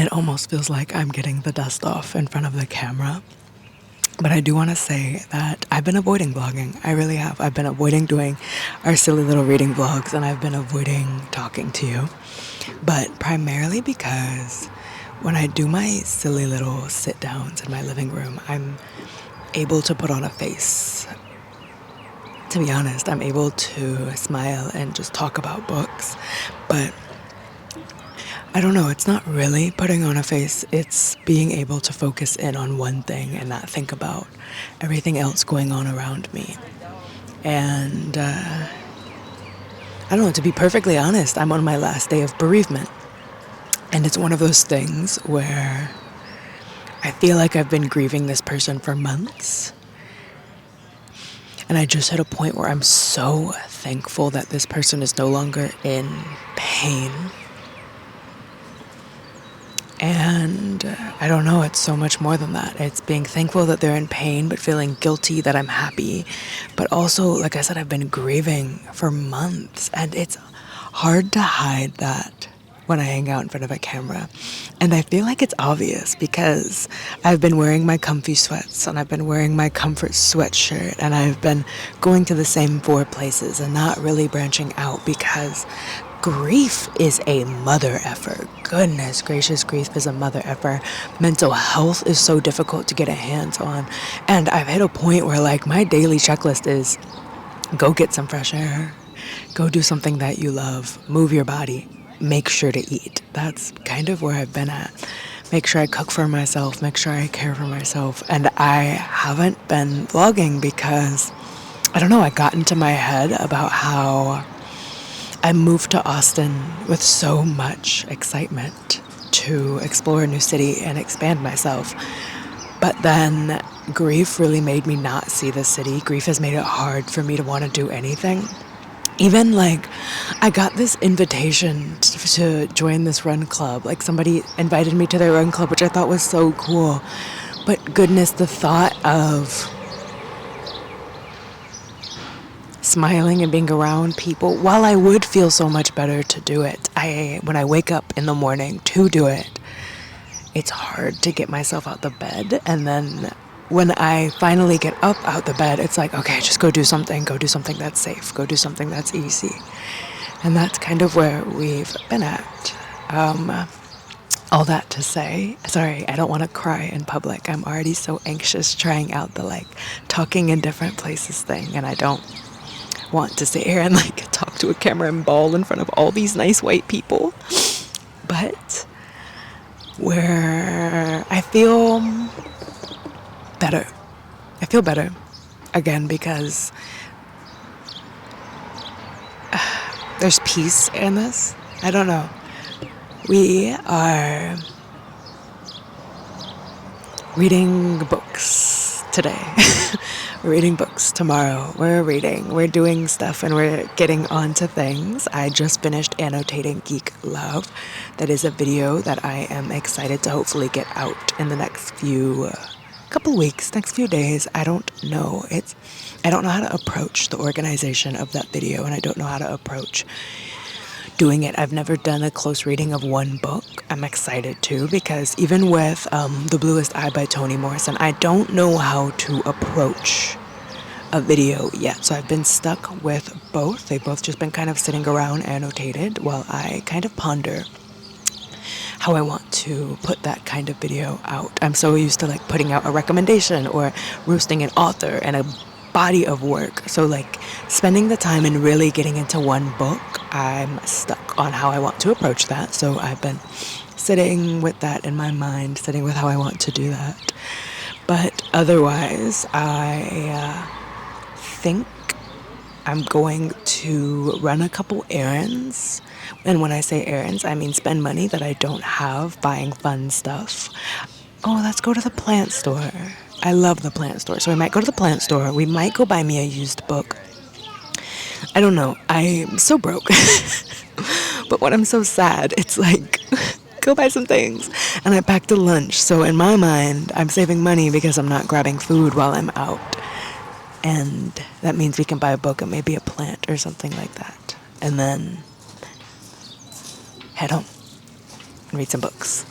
it almost feels like I'm getting the dust off in front of the camera. But I do want to say that I've been avoiding vlogging. I really have. I've been avoiding doing our silly little reading vlogs, and I've been avoiding talking to you. But primarily because when I do my silly little sit downs in my living room, I'm able to put on a face. To be honest, I'm able to smile and just talk about books. But I don't know, it's not really putting on a face. It's being able to focus in on one thing and not think about everything else going on around me. And I don't know, to be perfectly honest, I'm on my last day of bereavement. And it's one of those things where I feel like I've been grieving this person for months. And I just hit a point where I'm so thankful that this person is no longer in pain. And I don't know, it's so much more than that. It's being thankful that they're in pain, but feeling guilty that I'm happy. But also, like I said, I've been grieving for months, and it's hard to hide that when I hang out in front of a camera. And I feel like it's obvious because I've been wearing my comfy sweats, and I've been wearing my comfort sweatshirt, and I've been going to the same 4 places and not really branching out because grief is a mother effer. Goodness gracious, grief is a mother effer. Mental health is so difficult to get a hands on. And I've hit a point where like my daily checklist is go get some fresh air, go do something that you love, move your body, make sure to eat. That's kind of where I've been at. Make sure I cook for myself, make sure I care for myself. And I haven't been vlogging because, I don't know, I got into my head about how I moved to Austin with so much excitement to explore a new city and expand myself. But then grief really made me not see the city. Grief has made it hard for me to want to do anything. Even like I got this invitation to join this run club. Like somebody invited me to their run club, which I thought was so cool. But goodness, the thought of smiling and being around people, while I would feel so much better to do it, when I wake up in the morning to do it, it's hard to get myself out the bed. And then when I finally get up out the bed, it's like, okay, just go do something that's safe, go do something that's easy. And that's kind of where we've been at. All that to say, sorry, I don't want to cry in public. I'm already so anxious trying out the like talking in different places thing, and I don't want to sit here and like talk to a camera and bawl in front of all these nice white people. But where I feel better again because there's peace in this. I don't know. We are reading books today. We're reading books tomorrow. We're doing stuff, and we're getting onto things. I just finished annotating Geek Love. That is a video that I am excited to hopefully get out in the next few couple weeks, next few days. I don't know how to approach the organization of that video, and I don't know how to approach doing it. I've never done a close reading of one book. I'm excited to, because even with The Bluest Eye by Toni Morrison, I don't know how to approach a video yet. So I've been stuck with both. They've both just been kind of sitting around annotated while I kind of ponder how I want to put that kind of video out. I'm so used to like putting out a recommendation or roasting an author and a body of work. So like spending the time and really getting into one book, I'm stuck on how I want to approach that. So I've been sitting with that in my mind, sitting with how I want to do that. But otherwise, I think I'm going to run a couple errands. And when I say errands, I mean spend money that I don't have buying fun stuff. Oh, let's go to the plant store. I love the plant store. So we might go to the plant store. We might go buy me a used book. I don't know. I'm so broke. But when I'm so sad, it's like, go buy some things. And I packed a lunch. So in my mind, I'm saving money because I'm not grabbing food while I'm out. And that means we can buy a book and maybe a plant or something like that. And then head home and read some books.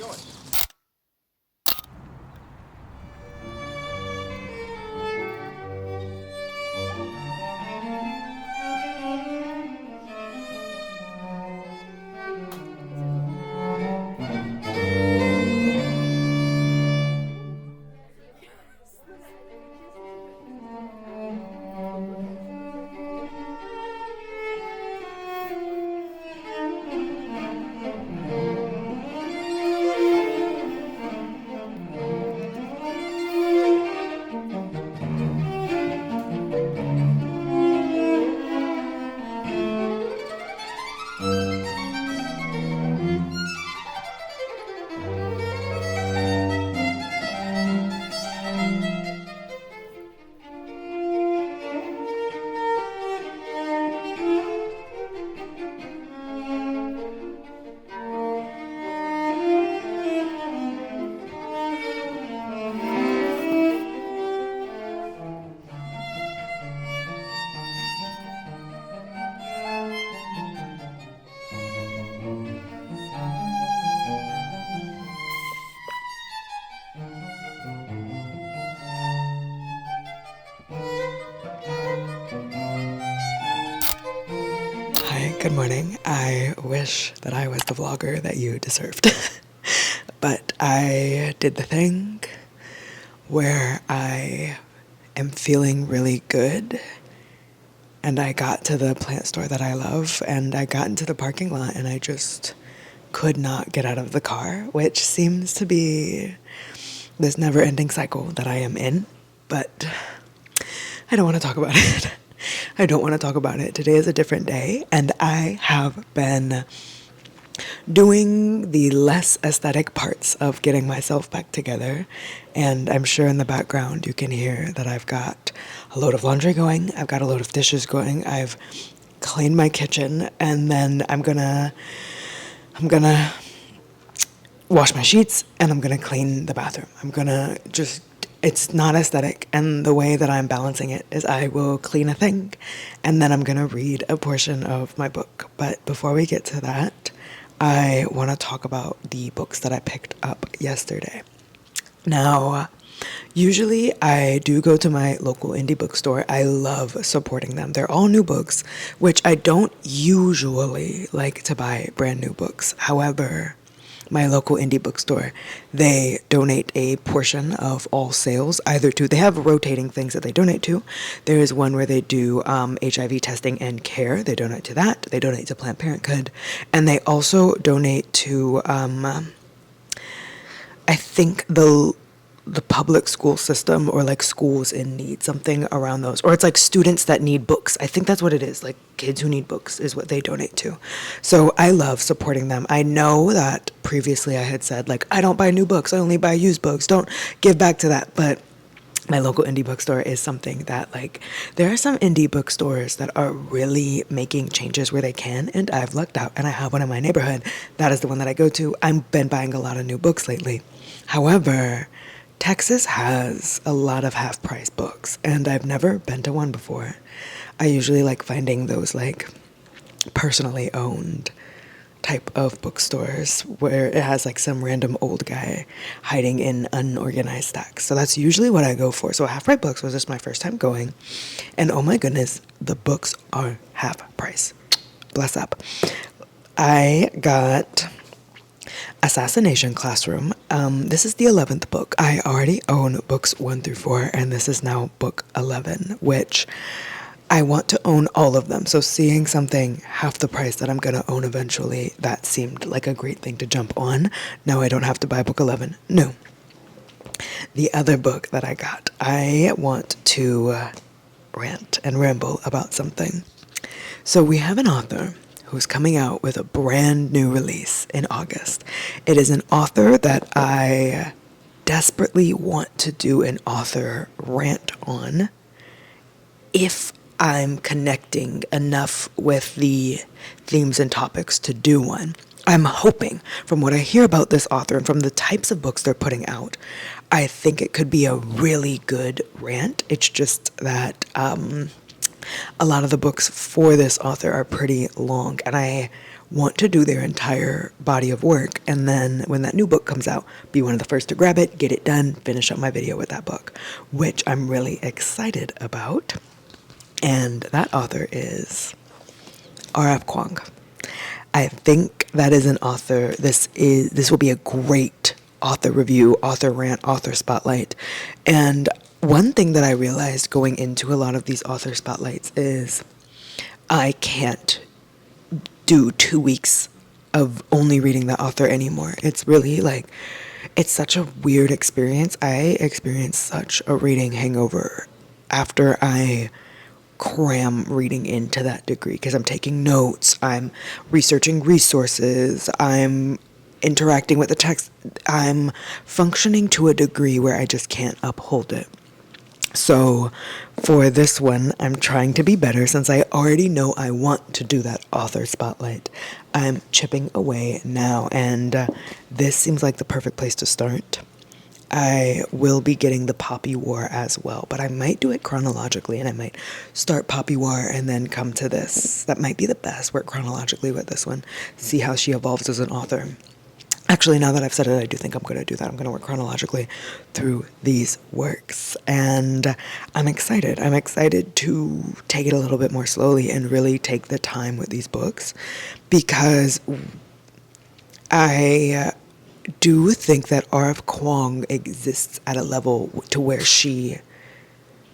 Good morning. I wish that I was the vlogger that you deserved. But I did the thing where I am feeling really good. And I got to the plant store that I love, and I got into the parking lot, and I just could not get out of the car, which seems to be this never-ending cycle that I am in. But I don't want to talk about it. I don't want to talk about it. Today is a different day, and I have been doing the less aesthetic parts of getting myself back together. And I'm sure in the background you can hear that I've got a load of laundry going. I've got a load of dishes going. I've cleaned my kitchen, and then I'm gonna wash my sheets, and I'm gonna clean the bathroom. It's not aesthetic, and the way that I'm balancing it is I will clean a thing, and then I'm gonna read a portion of my book. But before we get to that, I want to talk about the books that I picked up yesterday. Now, usually I do go to my local indie bookstore. I love supporting them. They're all new books, which I don't usually like to buy brand new books. However, my local indie bookstore, they donate a portion of all sales they have rotating things that they donate to. There is one where they do HIV testing and care. They donate to that. They donate to Planned Parenthood. And they also donate to, I think the public school system, or like schools in need, something around those. Or it's like students that need books. I think that's what it is. Like kids who need books is what they donate to. So I love supporting them. I know that previously I had said, like, I don't buy new books. I only buy used books. Don't give back to that. But my local indie bookstore is something that, like, there are some indie bookstores that are really making changes where they can, and I've lucked out, and I have one in my neighborhood. That is the one that I go to. I've been buying a lot of new books lately. However, Texas has a lot of half-price books, and I've never been to one before. I usually like finding those, like, personally owned type of bookstores where it has, like, some random old guy hiding in unorganized stacks. So that's usually what I go for. So half-price books was just my first time going, and oh my goodness, the books are half price. Bless up. I got Assassination Classroom. This is the 11th book. I already own books 1 through 4, and this is now book 11, which I want to own all of them. So seeing something half the price that I'm going to own eventually, that seemed like a great thing to jump on. Now I don't have to buy book 11. No. The other book that I got, I want to rant and ramble about something. So we have an author who's coming out with a brand new release in August. It is an author that I desperately want to do an author rant on if I'm connecting enough with the themes and topics to do one. I'm hoping, from what I hear about this author and from the types of books they're putting out, I think it could be a really good rant. It's just that a lot of the books for this author are pretty long, and I want to do their entire body of work, and then when that new book comes out, be one of the first to grab it, get it done, finish up my video with that book, which I'm really excited about. And that author is R.F. Kuang. I think that is an author. This will be a great author review, author rant, author spotlight. And one thing that I realized going into a lot of these author spotlights is I can't do 2 weeks of only reading the author anymore. It's really like, it's such a weird experience. I experienced such a reading hangover after I cram reading into that degree, because I'm taking notes, I'm researching resources, I'm interacting with the text, I'm functioning to a degree where I just can't uphold it. So for this one, I'm trying to be better since I already know I want to do that author spotlight. I'm chipping away now, and this seems like the perfect place to start. I will be getting the Poppy War as well, but I might do it chronologically, and I might start Poppy War and then come to this. That might be the best, work chronologically with this one, see how she evolves as an author. Actually, now that I've said it, I do think I'm going to do that. I'm going to work chronologically through these works. And I'm excited. I'm excited to take it a little bit more slowly and really take the time with these books, because I do think that R.F. Kuang exists at a level to where she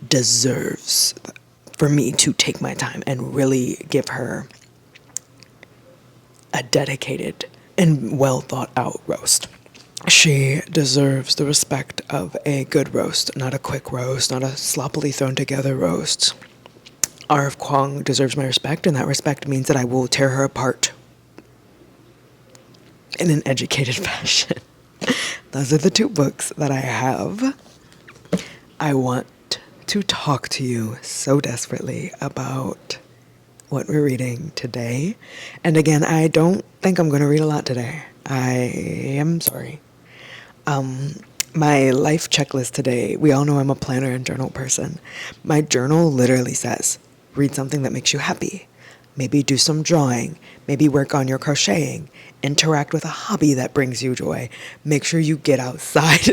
deserves for me to take my time and really give her a dedicated and well thought out roast. She deserves the respect of a good roast, not a quick roast, not a sloppily thrown together roast. R.F. Kuang deserves my respect, and that respect means that I will tear her apart in an educated fashion. Those are the two books that I have. I want to talk to you so desperately about what we're reading today. And again, I don't think I'm going to read a lot today. I am sorry. My life checklist today, we all know I'm a planner and journal person. My journal literally says, read something that makes you happy. Maybe do some drawing. Maybe work on your crocheting. Interact with a hobby that brings you joy. Make sure you get outside.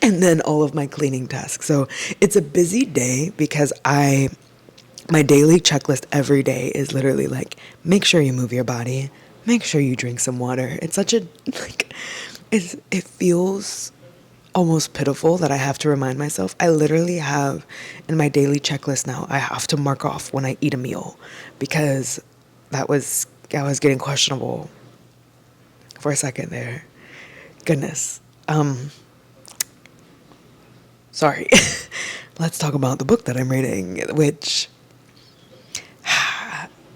And then all of my cleaning tasks. So it's a busy day because my daily checklist every day is literally like, make sure you move your body. Make sure you drink some water. It's such a, like, it feels almost pitiful that I have to remind myself. I literally have in my daily checklist now, I have to mark off when I eat a meal, because I was getting questionable for a second there. Goodness. Sorry. Let's talk about the book that I'm reading, which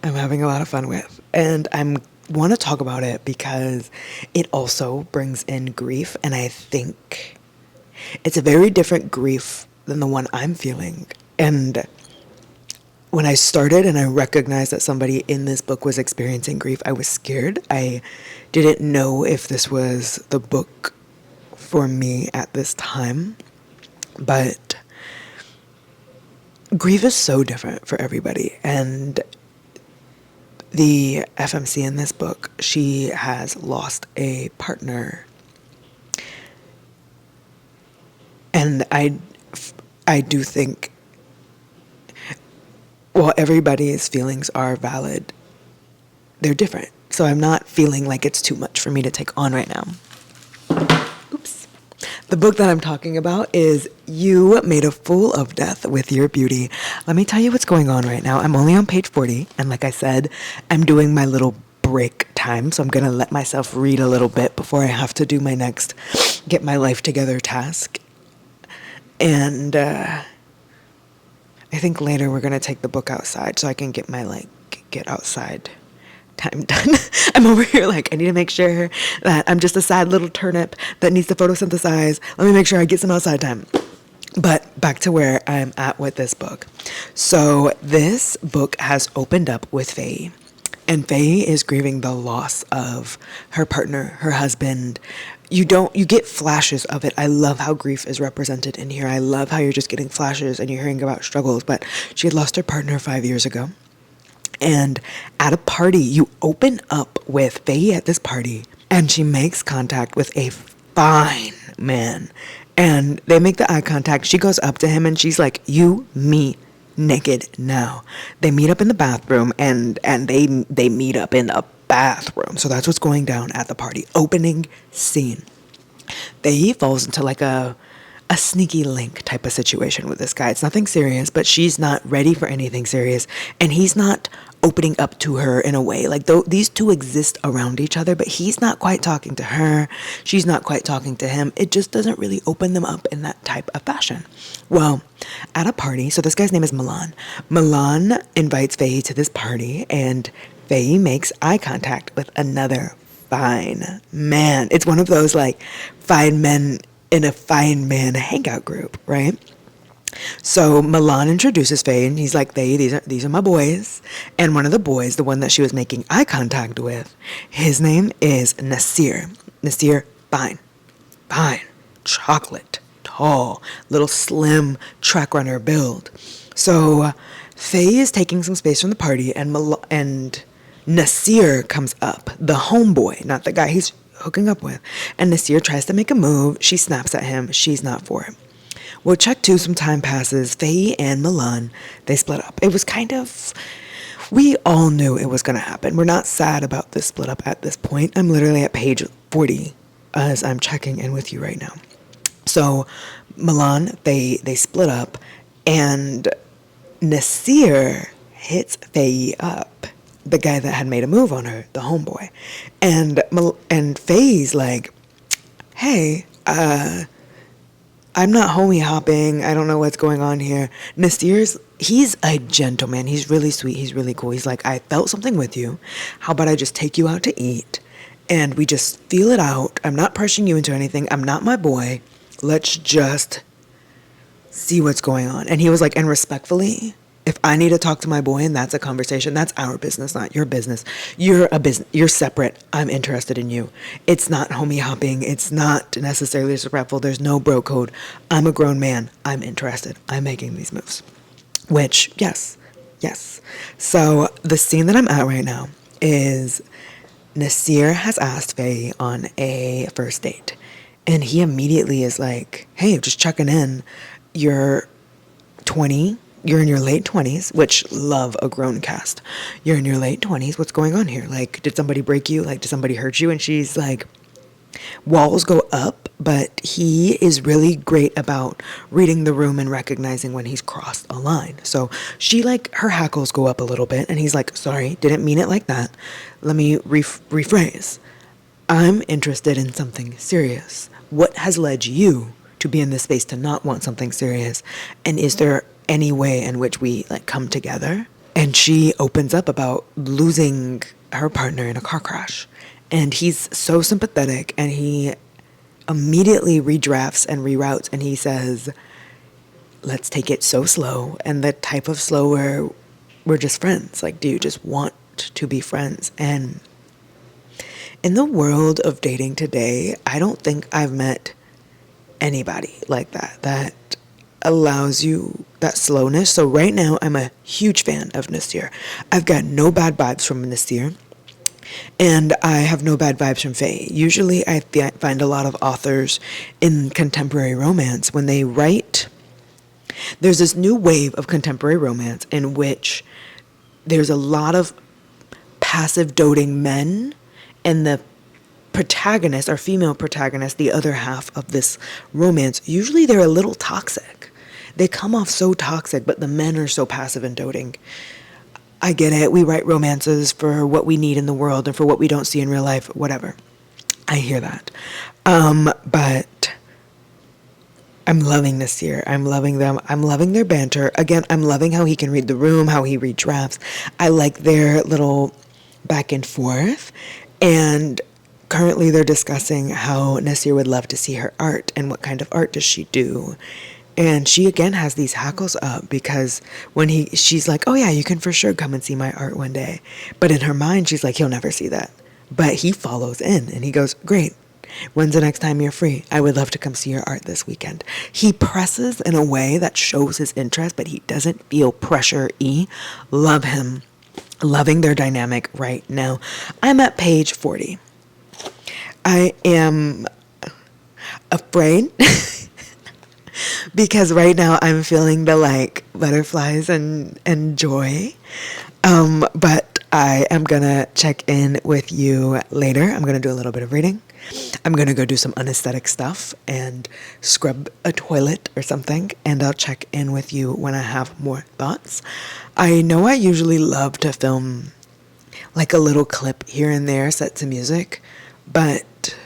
I'm having a lot of fun with. And I want to talk about it because it also brings in grief, and I think it's a very different grief than the one I'm feeling. And when I started and I recognized that somebody in this book was experiencing grief, I was scared. I didn't know if this was the book for me at this time. But grief is so different for everybody. And the FMC in this book, she has lost a partner. And I do think, while everybody's feelings are valid, they're different. So I'm not feeling like it's too much for me to take on right now. Oops. The book that I'm talking about is You Made a Fool of Death with Your Beauty. Let me tell you what's going on right now. I'm only on page 40, and like I said, I'm doing my little break time, so I'm going to let myself read a little bit before I have to do my next get my life together task. And I think later we're going to take the book outside so I can get my, get outside time done. I'm over here I need to make sure that I'm just a sad little turnip that needs to photosynthesize. Let me make sure I get some outside time. But back to where I'm at with this book. So this book has opened up with Faye. And Faye is grieving the loss of her partner, her husband. You get flashes of it. I love how grief is represented in here. I love how you're just getting flashes and you're hearing about struggles. But she had lost her partner 5 years ago. And at a party, you open up with Faye at this party, and she makes contact with a fine man. And they make the eye contact. She goes up to him and she's like, you meet naked now. They meet up in the bathroom, and they meet up in the bathroom. So that's what's going down at the party. Opening scene. Faye falls into a sneaky link type of situation with this guy. It's nothing serious, but she's not ready for anything serious, and he's not opening up to her in a way. These two exist around each other, but he's not quite talking to her. She's not quite talking to him. It just doesn't really open them up in that type of fashion. Well, at a party, so this guy's name is Milan. Milan invites Faye to this party, and Faye makes eye contact with another fine man. It's one of those fine men in a fine man hangout group, right? So Milan introduces Faye, and he's like, Faye, these are my boys. And one of the boys, the one that she was making eye contact with, his name is Nasir. Nasir, fine, chocolate, tall, little slim track runner build. So Faye is taking some space from the party, and Nasir comes up, the homeboy, not the guy. hooking up with. And Nasir tries to make a move. She snaps at him. She's not for it. Well, check two, some time passes. Faye and Milan, they split up. It was kind of, we all knew it was going to happen. We're not sad about this split up at this point. I'm literally at page 40 as I'm checking in with you right now. So Milan, they split up, and Nasir hits Faye up, the guy that had made a move on her, the homeboy. And Faye's like, hey, I'm not homie hopping. I don't know what's going on here. He's a gentleman. He's really sweet. He's really cool. He's like, I felt something with you. How about I just take you out to eat and we just feel it out? I'm not pressuring you into anything. I'm not my boy. Let's just see what's going on. And he was like, and respectfully, if I need to talk to my boy and that's a conversation, that's our business, not your business. You're separate. I'm interested in you. It's not homie hopping. It's not necessarily disrespectful. There's no bro code. I'm a grown man. I'm interested. I'm making these moves. Which, yes. So the scene that I'm at right now is Nasir has asked Faye on a first date. And he immediately is like, hey, just checking in. You're 20. You're in your late 20s, which love a grown cast. You're in your late 20s. What's going on here? Like, did somebody break you? Like, did somebody hurt you? And she's like, walls go up, but he is really great about reading the room and recognizing when he's crossed a line. So she, like, her hackles go up a little bit, and he's like, sorry, didn't mean it like that. Let me rephrase. I'm interested in something serious. What has led you to be in this space to not want something serious? And is there any way in which we like come together? And she opens up about losing her partner in a car crash. And he's so sympathetic, and he immediately redrafts and reroutes, and he says, let's take it so slow, and the type of slow where we're just friends. Like, do you just want to be friends? And in the world of dating today, I don't think I've met anybody like that allows you that slowness. So right now, I'm a huge fan of Nasir. I've got no bad vibes from Nasir, and I have no bad vibes from Faye. Usually, I find a lot of authors in contemporary romance, when they write, there's this new wave of contemporary romance in which there's a lot of passive doting men, and the protagonist or female protagonist, the other half of this romance, usually they're a little toxic. They come off so toxic, but the men are so passive and doting. I get it. We write romances for what we need in the world and for what we don't see in real life, whatever. I hear that. But I'm loving this year. I'm loving them. I'm loving their banter. Again, I'm loving how he can read the room, how he redrafts. I like their little back and forth. And currently they're discussing how Nasir would love to see her art and what kind of art does she do. And she again has these hackles up because when she's like, oh yeah, you can for sure come and see my art one day. But in her mind, she's like, he'll never see that. But he follows in and he goes, great. When's the next time you're free? I would love to come see your art this weekend. He presses in a way that shows his interest, but he doesn't feel pressure-y. Love him. Loving their dynamic right now. I'm at page 40. I am afraid because right now I'm feeling the like butterflies and joy. But I am gonna check in with you later. I'm gonna do a little bit of reading. I'm gonna go do some unesthetic stuff and scrub a toilet or something, and I'll check in with you when I have more thoughts. I know I usually love to film like a little clip here and there set to music, but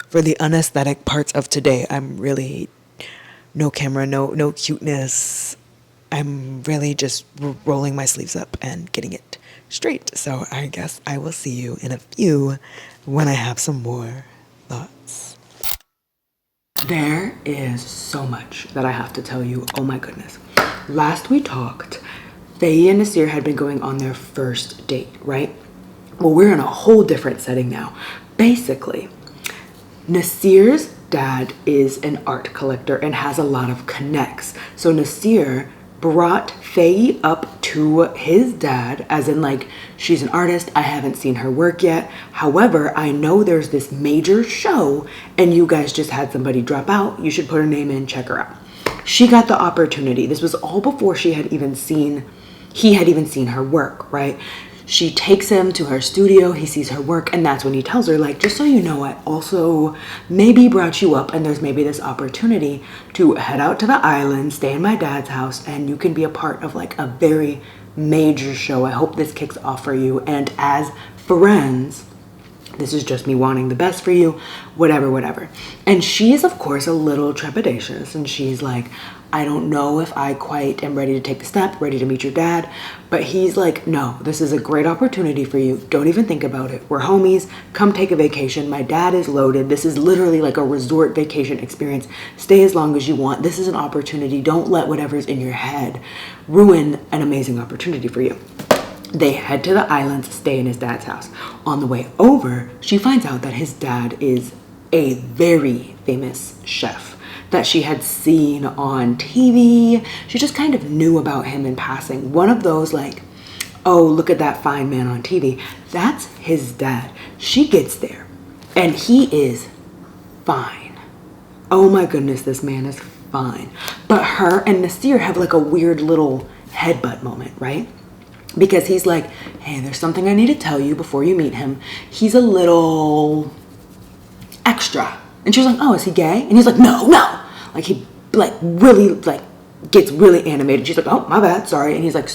for the unesthetic parts of today, I'm really no camera, no cuteness. I'm really just rolling my sleeves up and getting it straight. So I guess I will see you in a few when I have some more thoughts. There is so much that I have to tell you. Oh my goodness. Last we talked, Faye and Nasir had been going on their first date, right? Well, we're in a whole different setting now. Basically, Nasir's dad is an art collector and has a lot of connects. So Nasir brought Faye up to his dad, as in like, she's an artist, I haven't seen her work yet. However, I know there's this major show and you guys just had somebody drop out. You should put her name in, check her out. She got the opportunity. This was all before he had even seen her work, right? She takes him to her studio, he sees her work, and that's when he tells her, like, just so you know, I also maybe brought you up and there's maybe this opportunity to head out to the island, stay in my dad's house, and you can be a part of like a very major show. I hope this kicks off for you. And as friends, this is just me wanting the best for you, whatever. And she's, of course, a little trepidatious. And she's like, I don't know if I quite am ready to take the step, ready to meet your dad. But he's like, no, this is a great opportunity for you. Don't even think about it. We're homies. Come take a vacation. My dad is loaded. This is literally like a resort vacation experience. Stay as long as you want. This is an opportunity. Don't let whatever's in your head ruin an amazing opportunity for you. They head to the islands, stay in his dad's house. On the way over, she finds out that his dad is a very famous chef that she had seen on TV. She just kind of knew about him in passing. One of those like, oh, look at that fine man on TV. That's his dad. She gets there and he is fine. Oh my goodness, this man is fine. But her and Nasir have like a weird little headbutt moment, right? Because he's like, hey, there's something I need to tell you before you meet him. He's a little extra. And she was like, oh, is he gay? And he's like, no. Like he like really like gets really animated. She's like, oh, my bad, sorry. And he's like,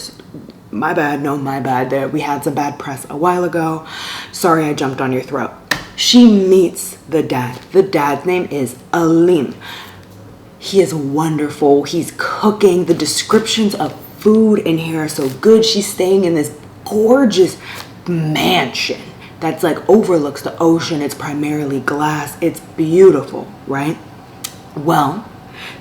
my bad, no, my bad. There, we had some bad press a while ago. Sorry, I jumped on your throat. She meets the dad. The dad's name is Alim. He is wonderful. He's cooking. The descriptions of food in here are so good. She's staying in this gorgeous mansion that's like overlooks the ocean. It's primarily glass. It's beautiful, right? Well,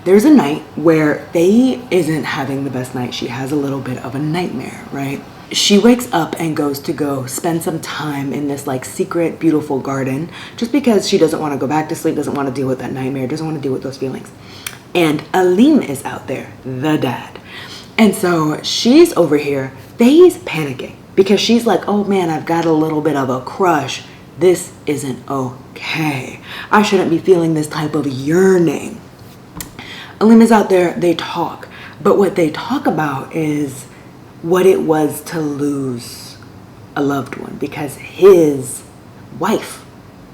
there's a night where Faye isn't having the best night. She has a little bit of a nightmare, right? She wakes up and goes to go spend some time in this like secret, beautiful garden just because she doesn't want to go back to sleep, doesn't want to deal with that nightmare, doesn't want to deal with those feelings. And Alim is out there, the dad. And so she's over here, Faye's panicking because she's like, oh man, I've got a little bit of a crush. This isn't okay. I shouldn't be feeling this type of yearning. Alim is out there, they talk. But what they talk about is what it was to lose a loved one because his wife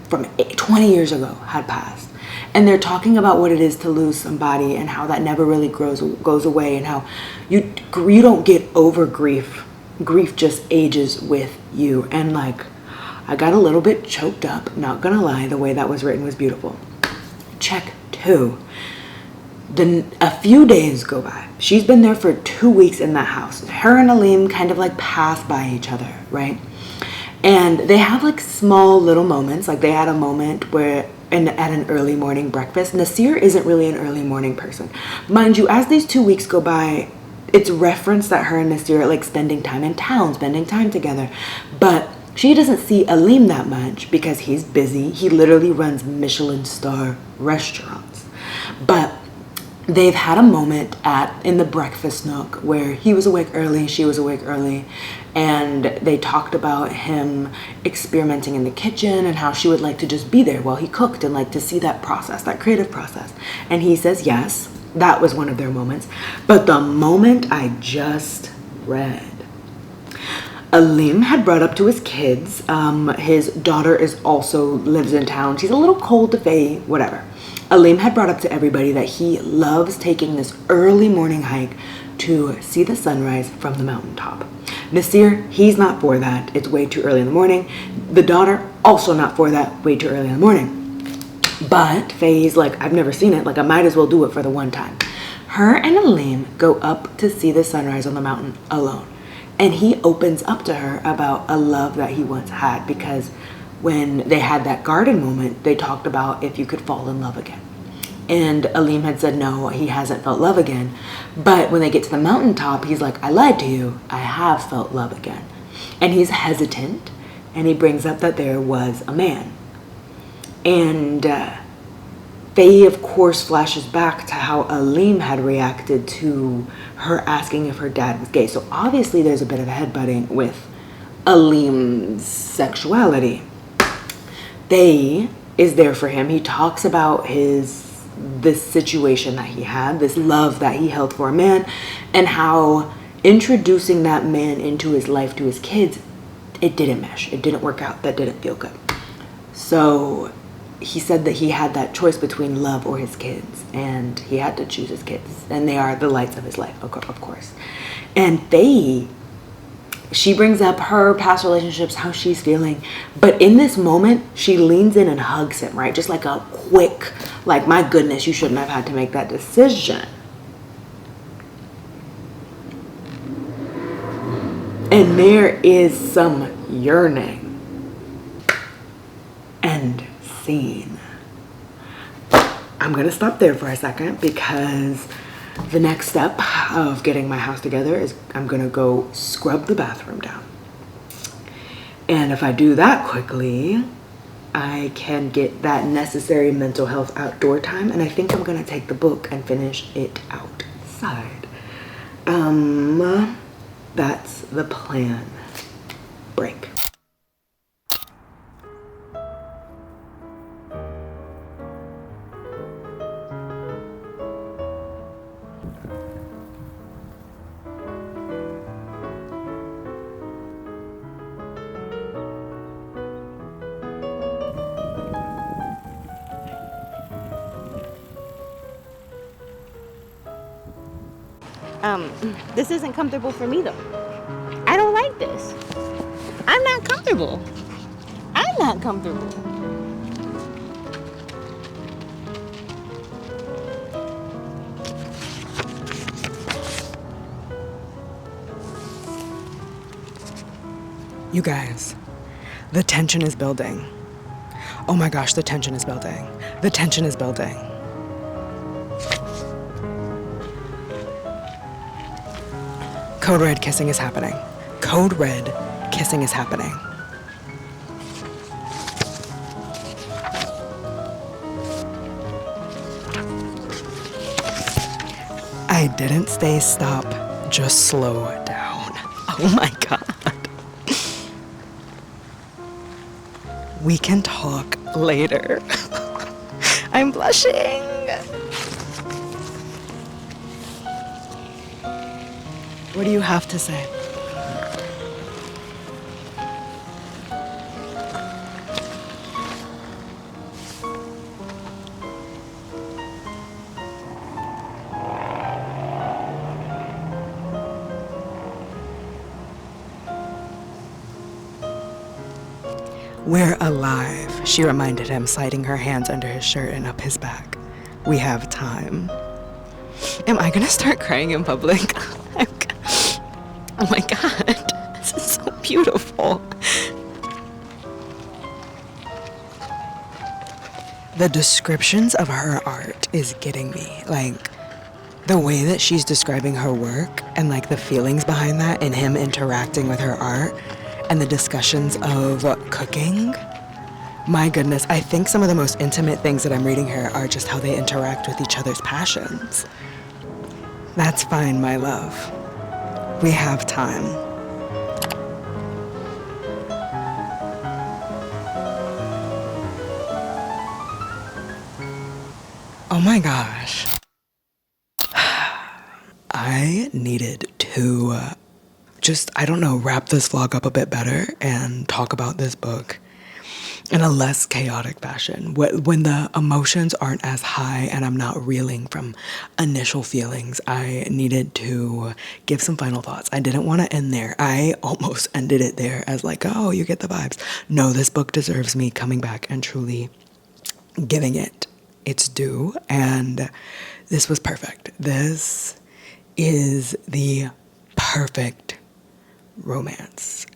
from 20 years ago had passed. And they're talking about what it is to lose somebody and how that never really goes away and how you don't get over grief. Grief just ages with you. And like, I got a little bit choked up, not gonna lie, the way that was written was beautiful. Check 2. Then a few days go by. She's been there for 2 weeks in that house. Her and Alim kind of like pass by each other, right? And they have like small little moments. Like they had a moment where at an early morning breakfast. Nasir isn't really an early morning person. Mind you, as these 2 weeks go by, it's referenced that her and Nasir are like spending time in town, spending time together. But she doesn't see Alim that much because he's busy. He literally runs Michelin star restaurants. But they've had a moment in the breakfast nook where he was awake early, she was awake early, and they talked about him experimenting in the kitchen and how she would like to just be there while he cooked and like to see that process, that creative process. And he says yes, that was one of their moments. But the moment I just read, Alim had brought up to his kids, his daughter lives in town. She's a little cold to Faye, whatever. Alim had brought up to everybody that he loves taking this early morning hike to see the sunrise from the mountaintop. Nasir, he's not for that. It's way too early in the morning. The daughter, also not for that, way too early in the morning. But Faye's like, I've never seen it. Like, I might as well do it for the one time. Her and Alim go up to see the sunrise on the mountain alone. And he opens up to her about a love that he once had because when they had that garden moment, they talked about if you could fall in love again. And Alim had said, no, he hasn't felt love again. But when they get to the mountaintop, he's like, I lied to you. I have felt love again. And he's hesitant. And he brings up that there was a man. And Faye, of course, flashes back to how Aleem had reacted to her asking if her dad was gay. So obviously there's a bit of headbutting with Aleem's sexuality. Faye is there for him. He talks about this situation that he had, this love that he held for a man, and how introducing that man into his life to his kids, it didn't mesh. It didn't work out. That didn't feel good. So he said that he had that choice between love or his kids, and he had to choose his kids, and they are the lights of his life, of course. And Faye, she brings up her past relationships, how she's feeling, but in this moment she leans in and hugs him, right? Just like a quick, like, my goodness, you shouldn't have had to make that decision. And there is some yearning. End scene. I'm gonna stop there for a second because the next step of getting my house together is I'm gonna go scrub the bathroom down. And if I do that quickly, I can get that necessary mental health outdoor time, and I think I'm gonna take the book and finish it outside. That's the plan. Break. This isn't comfortable for me though. I don't like this. I'm not comfortable. I'm not comfortable. You guys, the tension is building. Oh my gosh, the tension is building. The tension is building. Code red kissing is happening. Code red kissing is happening. I didn't say stop, just slow down. Oh my God. We can talk later. I'm blushing. What do you have to say? We're alive, she reminded him, sliding her hands under his shirt and up his back. We have time. Am I gonna start crying in public? Oh my God, this is so beautiful. The descriptions of her art is getting me. Like, the way that she's describing her work and like the feelings behind that and him interacting with her art and the discussions of cooking. My goodness, I think some of the most intimate things that I'm reading here are just how they interact with each other's passions. That's fine, my love. We have time. Oh my gosh. I needed to I don't know, wrap this vlog up a bit better and talk about this book in a less chaotic fashion. When the emotions aren't as high and I'm not reeling from initial feelings, I needed to give some final thoughts. I didn't want to end there. I almost ended it there as like, oh, you get the vibes. No, this book deserves me coming back and truly giving it its due. And this was perfect. This is the perfect romance.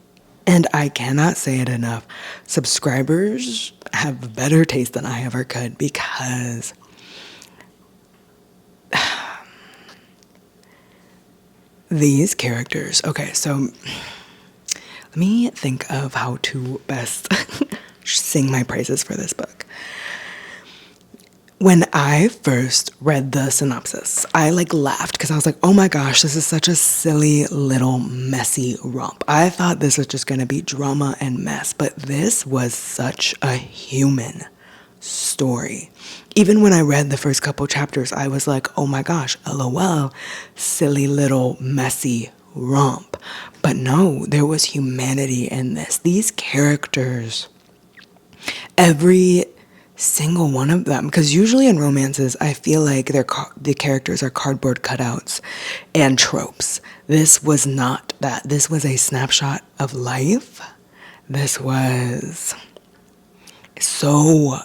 And I cannot say it enough. Subscribers have better taste than I ever could because these characters. Okay, so let me think of how to best sing my praises for this book. When I first read the synopsis, I laughed because I was like, oh my gosh, this is such a silly little messy romp. I thought this was just going to be drama and mess, but this was such a human story. Even when I read the first couple chapters, I was like, oh my gosh, LOL, silly little messy romp. But no, there was humanity in this. These characters, every single one of them, because usually in romances I feel like the characters are cardboard cutouts and tropes. This was not that. This was a snapshot of life. This was so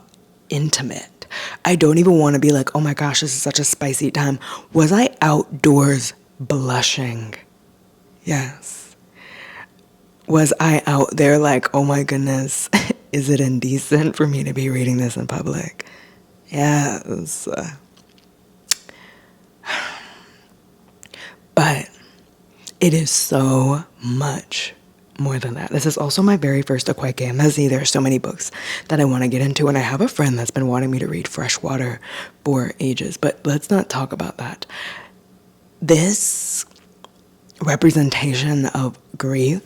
intimate. I don't even want to be like, oh my gosh, this is such a spicy time. Was I outdoors blushing? Yes. Was I out there like, oh my goodness, is it indecent for me to be reading this in public? Yes. But it is so much more than that. This is also my very first Akwaeke Emezi. There are so many books that I want to get into, and I have a friend that's been wanting me to read Freshwater for ages, but let's not talk about that. This representation of grief,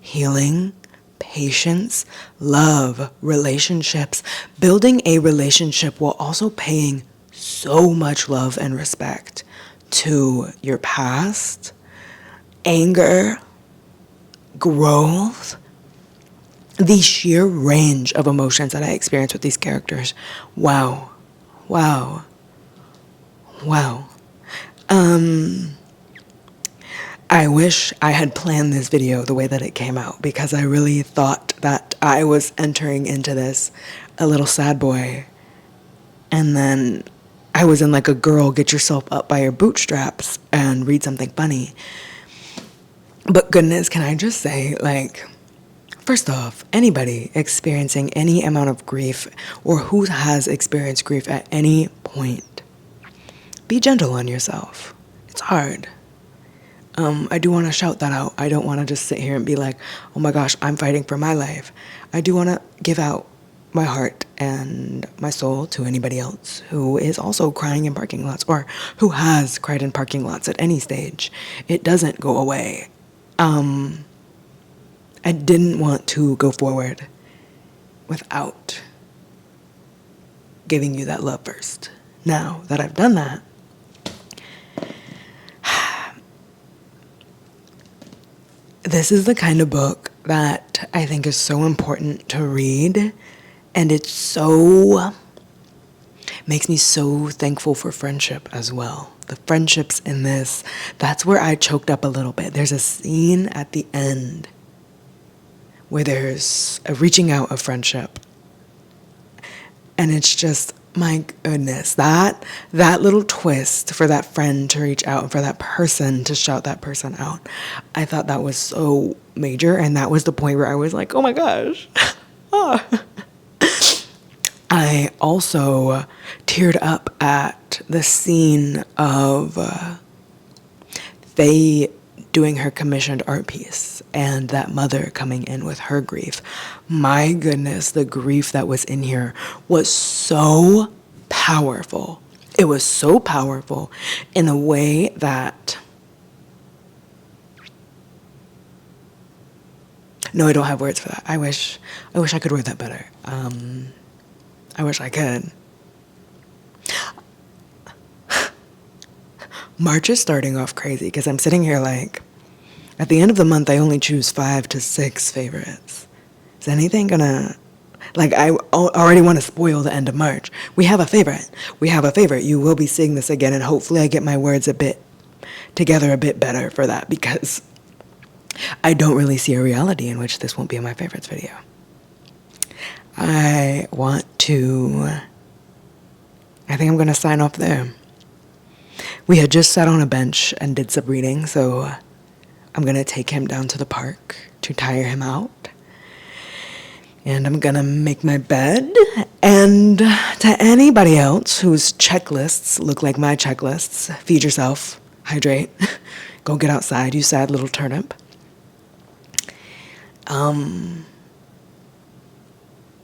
healing, patience, love, relationships, building a relationship while also paying so much love and respect to your past, anger, growth, the sheer range of emotions that I experienced with these characters. Wow. Wow. Wow. I wish I had planned this video the way that it came out, because I really thought that I was entering into this a little sad boy, and then I was in a girl, get yourself up by your bootstraps and read something funny. But goodness, can I just say, first off, anybody experiencing any amount of grief or who has experienced grief at any point, be gentle on yourself. It's hard. I do want to shout that out. I don't want to just sit here and be like, oh my gosh, I'm fighting for my life. I do want to give out my heart and my soul to anybody else who is also crying in parking lots or who has cried in parking lots at any stage. It doesn't go away. I didn't want to go forward without giving you that love first. Now that I've done that, this is the kind of book that I think is so important to read, and it makes me so thankful for friendship as well. The friendships in this, that's where I choked up a little bit. There's a scene at the end where there's a reaching out of friendship, and it's just, my goodness, that little twist for that friend to reach out and for that person to shout that person out. I thought that was so major, and that was the point where I was like, oh my gosh. Oh. I also teared up at the scene of Faye doing her commissioned art piece and that mother coming in with her grief. My goodness, the grief that was in here was so powerful. It was so powerful in a way that, no, I don't have words for that. I wish I could word that better. I wish I could. March is starting off crazy because I'm sitting here at the end of the month, I only choose 5 to 6 favorites. Is anything gonna, I already want to spoil the end of March. We have a favorite. You will be seeing this again, and hopefully I get my words together a bit better for that, because I don't really see a reality in which this won't be in my favorites video. I think I'm gonna sign off there. We had just sat on a bench and did some reading, so I'm gonna take him down to the park to tire him out. And I'm gonna make my bed. And to anybody else whose checklists look like my checklists, feed yourself, hydrate, go get outside, you sad little turnip.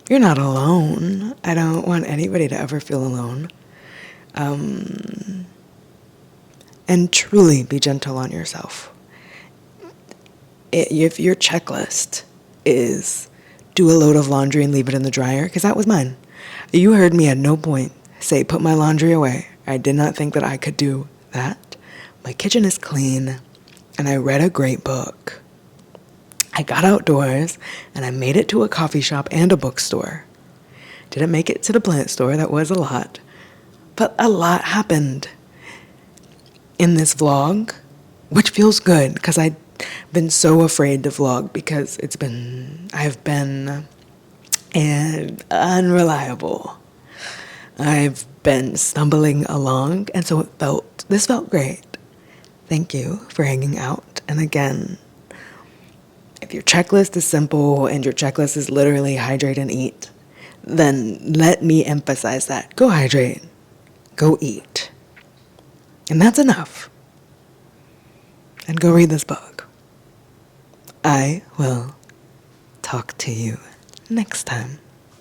You're not alone. I don't want anybody to ever feel alone. And truly be gentle on yourself. If your checklist is do a load of laundry and leave it in the dryer, because that was mine. You heard me at no point say put my laundry away. I did not think that I could do that. My kitchen is clean, and I read a great book. I got outdoors, and I made it to a coffee shop and a bookstore. Didn't make it to the plant store, that was a lot. But a lot happened in this vlog, which feels good, because I've been so afraid to vlog because I've been unreliable. I've been stumbling along, and so this felt great. Thank you for hanging out. And again, if your checklist is simple and your checklist is literally hydrate and eat, then let me emphasize that. Go hydrate. Go eat. And that's enough. And go read this book. I will talk to you next time.